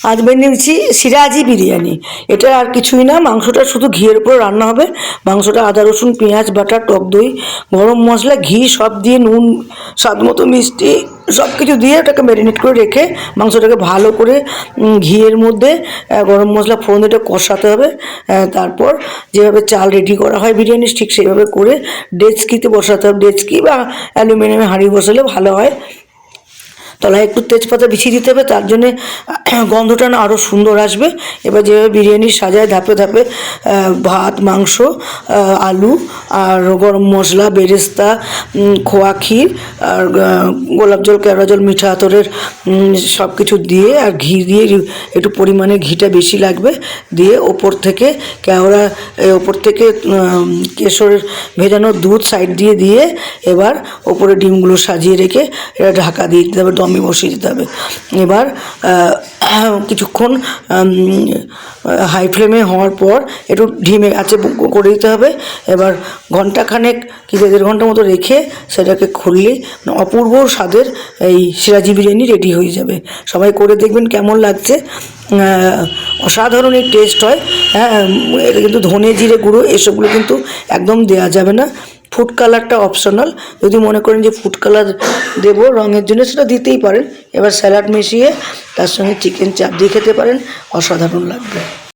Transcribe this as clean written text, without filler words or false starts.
আজ বানিয়েছি সিরাজি বিরিয়ানি। এটা আর কিছুই না, মাংসটা শুধু ঘিয়ের উপর রান্না হবে। মাংসটা আদা রসুন পেঁয়াজ বাটা টক দই গরম মশলা ঘি সব দিয়ে নুন স্বাদ মতো মিষ্টি সব কিছু দিয়ে ওটাকে ম্যারিনেট করে রেখে মাংসটাকে ভালো করে ঘিয়ের মধ্যে গরম মশলা ফোড়ন এটা কষাতে হবে। তারপর যেভাবে চাল রেডি করা হয় বিরিয়ানি ঠিক সেইভাবে করে ডেচকিতে বসাতে হবে। ডেচকি বা অ্যালুমিনিয়ামে হাঁড়ি বসালে ভালো হয়। তলায় একটু তেজপাতা বিছিয়ে দিতে হবে, তার জন্যে গন্ধটা না আরও সুন্দর আসবে। এবার যেভাবে বিরিয়ানি সাজায় ধাপে ধাপে ভাত মাংস আলু আর গরম মশলা বেরেস্তা খোয়া ক্ষীর আর গোলাপ জল কেওড়া জল মিঠা আতরের সব কিছু দিয়ে আর ঘি দিয়ে একটু পরিমাণে ঘিটা বেশি লাগবে দিয়ে ওপর থেকে কেওড়া ওপর থেকে কেশরের ভেজানো দুধ সাইড দিয়ে দিয়ে এবার ওপরে ডিমগুলো সাজিয়ে রেখে এটা ঢাকা দিয়ে দিতে হবে, দমে বসিয়ে দিতে হবে। এবার কিছুক্ষণ হাই ফ্লেমে হওয়ার পর একটু ধিমে আঁচে করে দিতে হবে। এবার ঘন্টাখানেক কি 1.5 ঘন্টা মতো রেখে সেটাকে খুললেই অপূর্ব স্বাদের এই সিরাজি বিরিয়ানি রেডি হয়ে যাবে। সবাই করে দেখবেন কেমন লাগছে। অসাধারণ এই টেস্ট হয়। হ্যাঁ, এটা কিন্তু ধনে জিরে গুঁড়ো এসবগুলো কিন্তু একদম দেওয়া যাবে না। ফুড কালারটা অপশনাল, যদি মনে করেন যে ফুড কালার দেবো রঙের জন্য সেটা দিতেই পারেন। এবার স্যালাড মিশিয়ে তার সঙ্গে চিকেন চাপ দিয়ে খেতে পারেন, অসাধারণ লাগবে।